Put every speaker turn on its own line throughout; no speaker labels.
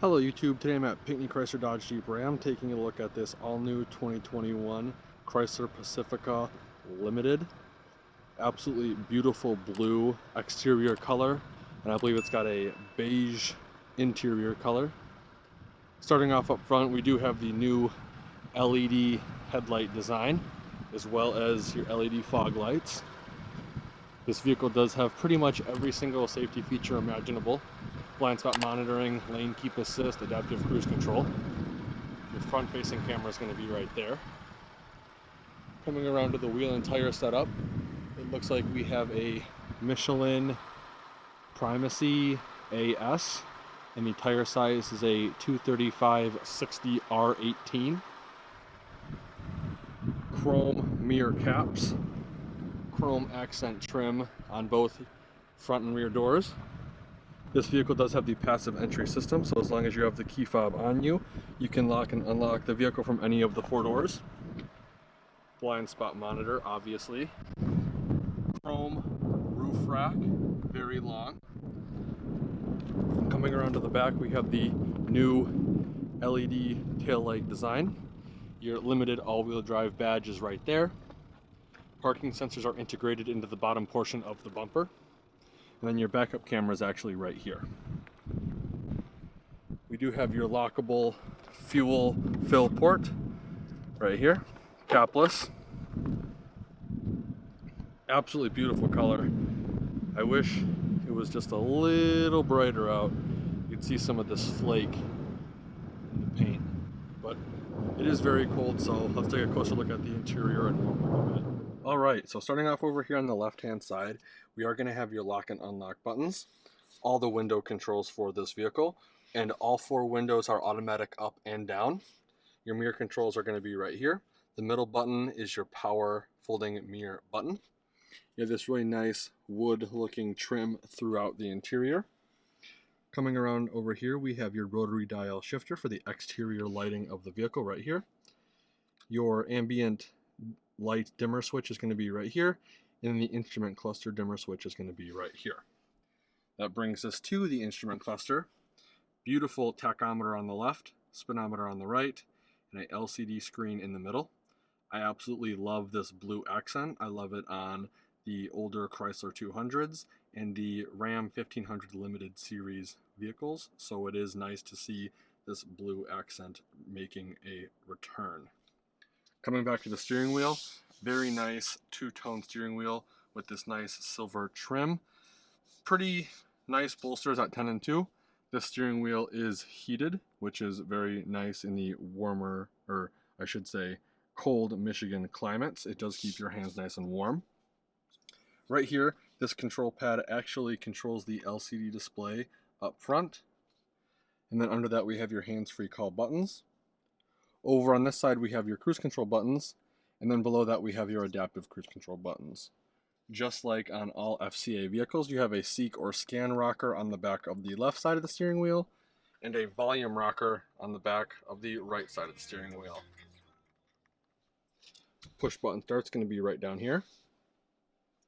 Hello YouTube, today I'm at Pinckney Chrysler Dodge Jeep Ram taking a look at this all-new 2021 Chrysler Pacifica Limited. Absolutely beautiful blue exterior color, and I believe it's got a beige interior color. Starting off up front, we do have the new LED headlight design, as well as your LED fog lights. This vehicle does have pretty much every single safety feature imaginable. Blind spot monitoring, lane keep assist, adaptive cruise control. Your front facing camera is going to be right there. Coming around to the wheel and tire setup, it looks like we have a Michelin Primacy AS, and the tire size is a 235/60 R18. Chrome mirror caps, chrome accent trim on both front and rear doors. This vehicle does have the passive entry system, so as long as you have the key fob on you, you can lock and unlock the vehicle from any of the four doors. Blind spot monitor, obviously. Chrome roof rack, very long. Coming around to the back, we have the new LED taillight design. Your limited all-wheel drive badge is right there. Parking sensors are integrated into the bottom portion of the bumper. And then your backup camera is actually right here. We do have your lockable fuel fill port right here, capless. Absolutely beautiful color. I wish it was just a little brighter out. You'd see some of this flake in the paint, but it is very cold, so let's take a closer look at the interior and warm up a bit. Alright, so starting off over here on the left hand side, we are going to have your lock and unlock buttons, all the window controls for this vehicle, and all four windows are automatic up and down. Your mirror controls are going to be right here. The middle button is your power folding mirror button. You have this really nice wood looking trim throughout the interior. Coming around over here, we have your rotary dial shifter for the exterior lighting of the vehicle right here. Your ambient light dimmer switch is going to be right here, and the instrument cluster dimmer switch is going to be right here. That brings us to the instrument cluster. Beautiful tachometer on the left, speedometer on the right, and an LCD screen in the middle. I absolutely love this blue accent. I love it on the older Chrysler 200s and the Ram 1500 Limited Series vehicles, so it is nice to see this blue accent making a return. Coming back to the steering wheel, very nice two-tone steering wheel with this nice silver trim. Pretty nice bolsters at 10 and 2. This steering wheel is heated, which is very nice in the warmer, or I should say cold Michigan climates. It does keep your hands nice and warm. Right here, this control pad actually controls the LCD display up front. And then under that we have your hands-free call buttons. Over on this side we have your cruise control buttons, and then below that we have your adaptive cruise control buttons. Just like on all FCA vehicles, you have a seek or scan rocker on the back of the left side of the steering wheel, and a volume rocker on the back of the right side of the steering wheel. Push button start's going to be right down here.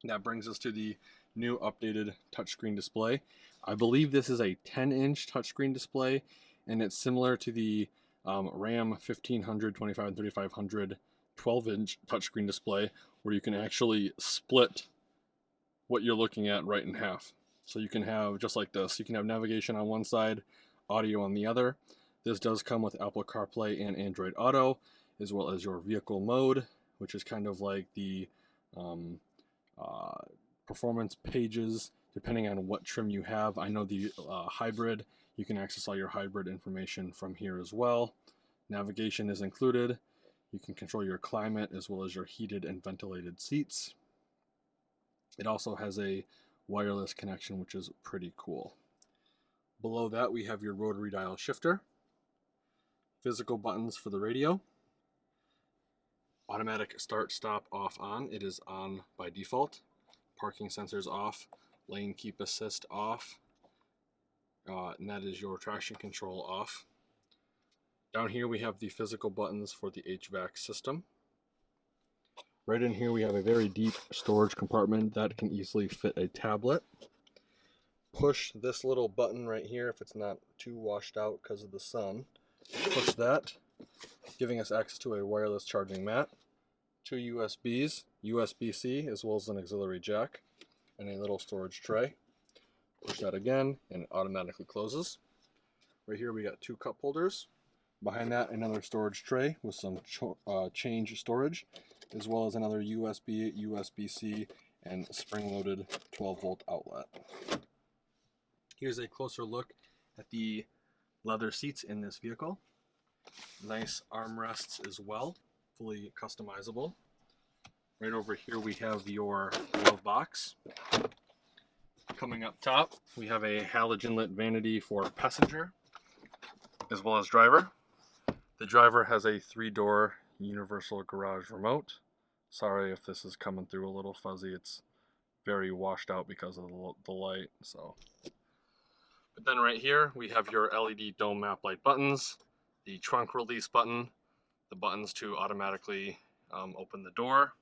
And that brings us to the new updated touchscreen display. I believe this is a 10-inch touchscreen display, and it's similar to the Ram 1500, 25, and 3500 12-inch touchscreen display, where you can actually split what you're looking at right in half. So you can have, just like this, you can have navigation on one side, audio on the other. This does come with Apple CarPlay and Android Auto, as well as your vehicle mode, which is kind of like the performance pages, depending on what trim you have. I know the hybrid, you can access all your hybrid information from here as well. Navigation is included. You can control your climate as well as your heated and ventilated seats. It also has a wireless connection, which is pretty cool. Below that we have your rotary dial shifter, physical buttons for the radio, automatic start, stop, off, on. It is on by default. Parking sensors off, lane keep assist off, and that is your traction control off. Down here we have the physical buttons for the HVAC system. Right in here we have a very deep storage compartment that can easily fit a tablet. push this little button right here if it's not too washed out because of the sun. Push that, giving us access to a wireless charging mat, 2 USBs, USB-C, as well as an auxiliary jack, and a little storage tray. Push that again, and it automatically closes. Right here we got 2 cup holders. Behind that, another storage tray with some change storage, as well as another USB, USB-C, and spring-loaded 12-volt outlet. Here's a closer look at the leather seats in this vehicle. Nice armrests as well, fully customizable. Right over here we have your glove box. Coming up top, we have a halogen lit vanity for passenger, as well as driver. The driver has a 3-door universal garage remote. Sorry if this is coming through a little fuzzy, it's very washed out because of the light. But then right here we have your LED dome map light buttons, the trunk release button, the buttons to automatically open the door.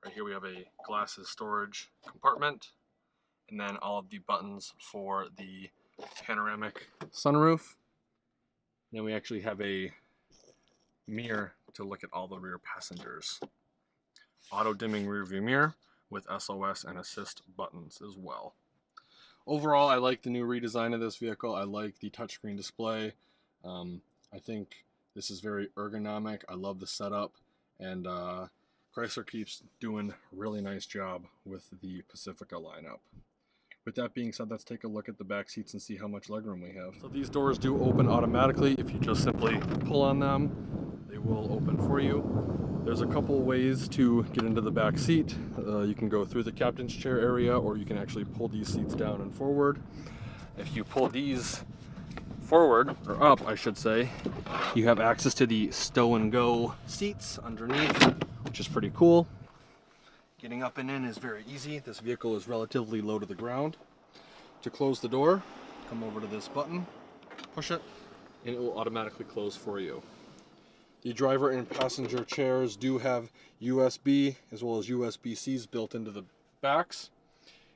Right here we have a glasses storage compartment, and then all of the buttons for the panoramic sunroof. Then we actually have a mirror to look at all the rear passengers. Auto dimming rear view mirror with SOS and assist buttons as well. Overall, I like the new redesign of this vehicle. I like the touchscreen display. I think this is very ergonomic. I love the setup, and Chrysler keeps doing a really nice job with the Pacifica lineup. With that being said, let's take a look at the back seats and see how much legroom we have. So these doors do open automatically. If you just simply pull on them, they will open for you. There's a couple ways to get into the back seat. You can go through the captain's chair area, or you can actually pull these seats down and forward. If you pull these forward, or up I should say, you have access to the stow and go seats underneath, which is pretty cool. Getting up and in is very easy. This vehicle is relatively low to the ground. To close the door, come over to this button, push it, and it will automatically close for you. The driver and passenger chairs do have USB as well as USB-Cs built into the backs,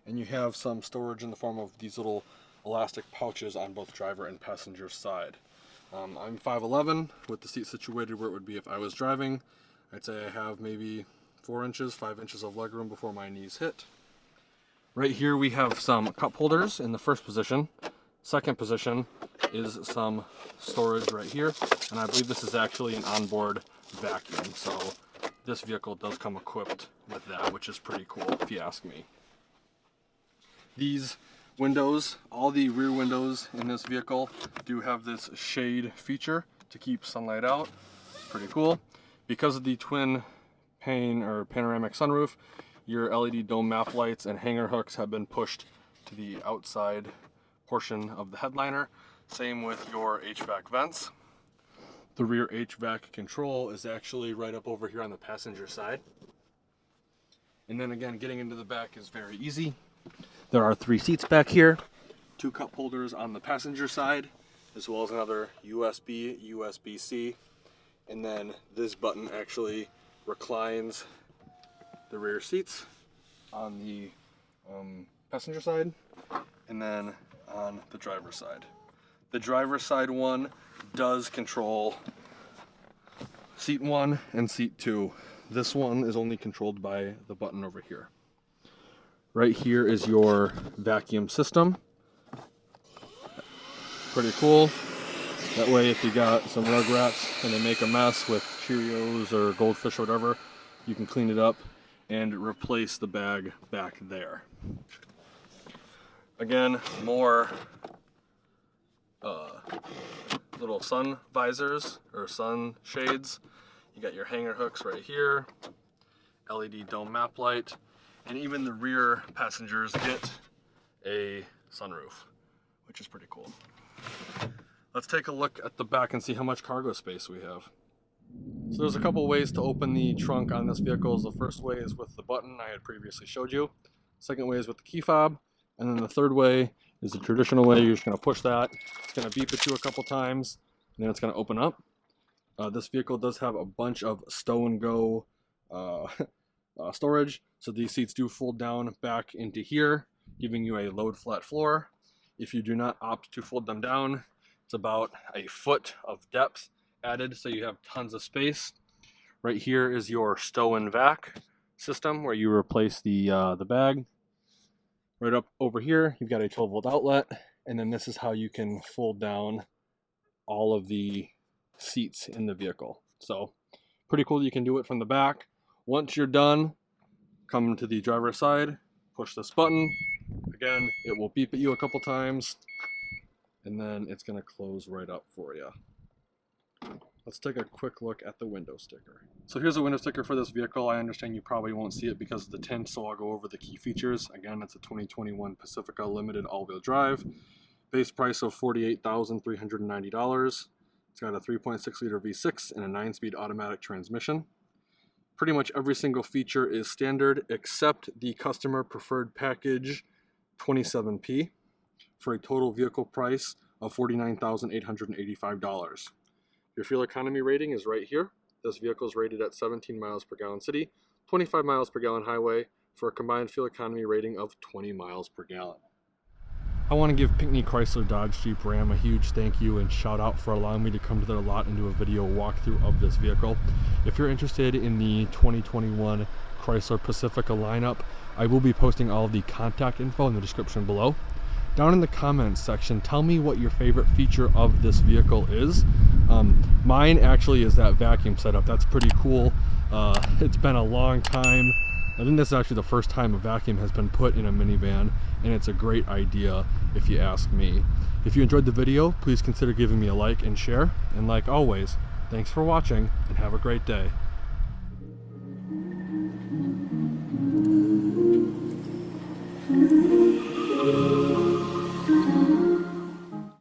and you have some storage in the form of these little elastic pouches on both driver and passenger side. I'm 5'11", with the seat situated where it would be if I was driving. I'd say I have maybe 4 inches, 5 inches of legroom before my knees hit. Right here we have some cup holders in the first position. Second position is some storage right here, and I believe this is actually an onboard vacuum, so this vehicle does come equipped with that, which is pretty cool if you ask me. These windows, all the rear windows in this vehicle do have this shade feature to keep sunlight out. Pretty cool. Because of the twin pane or panoramic sunroof, your LED dome map lights and hanger hooks have been pushed to the outside portion of the headliner. Same with your HVAC vents. The rear HVAC control is actually right up over here on the passenger side. And then again, getting into the back is very easy. There are 3 seats back here, 2 cup holders on the passenger side, as well as another USB, USB-C, and then this button actually reclines the rear seats on the passenger side, and then on the driver's side. The driver's side one does control seat 1 and seat 2. This one is only controlled by the button over here. Right here is your vacuum system. Pretty cool. That way if you got some Rugrats and they make a mess with Cheerios or Goldfish or whatever, you can clean it up and replace the bag back there. Again, more little sun visors or sun shades. You got your hanger hooks right here, LED dome map light, and even the rear passengers get a sunroof, which is pretty cool. Let's take a look at the back and see how much cargo space we have. So there's a couple ways to open the trunk on this vehicle. The first way is with the button I had previously showed you. Second way is with the key fob. And then the third way is the traditional way. You're just going to push that. It's going to beep at you a couple times, and then it's going to open up. This vehicle does have a bunch of stow and go storage. So these seats do fold down back into here. giving you a load flat floor. If you do not opt to fold them down, it's about a foot of depth added, so you have tons of space. Right here is your stow and vac system where you replace the bag. Right up over here, you've got a 12-volt outlet, and then this is how you can fold down all of the seats in the vehicle. So pretty cool that you can do it from the back. Once you're done, come to the driver's side, push this button. Again, it will beep at you a couple times, and then it's going to close right up for you. Let's take a quick look at the window sticker. So here's a window sticker for this vehicle. I understand you probably won't see it because of the tint, so I'll go over the key features. Again, it's a 2021 Pacifica Limited all-wheel drive. Base price of $48,390. It's got a 3.6 liter V6 and a 9-speed automatic transmission. Pretty much every single feature is standard except the customer preferred package 27P for a total vehicle price of $49,885. Your fuel economy rating is right here. This vehicle is rated at 17 miles per gallon city, 25 miles per gallon highway, for a combined fuel economy rating of 20 miles per gallon. I want to give Pinckney Chrysler Dodge Jeep Ram a huge thank you and shout out for allowing me to come to their lot and do a video walkthrough of this vehicle. If you're interested in the 2021 Chrysler Pacifica lineup, I will be posting all of the contact info in the description below. Down in the comments section, tell me what your favorite feature of this vehicle is. Mine actually is that vacuum setup. That's pretty cool. It's been a long time. I think this is actually the first time a vacuum has been put in a minivan, and it's a great idea if you ask me. If you enjoyed the video, please consider giving me a like and share. And like always, thanks for watching and have a great day.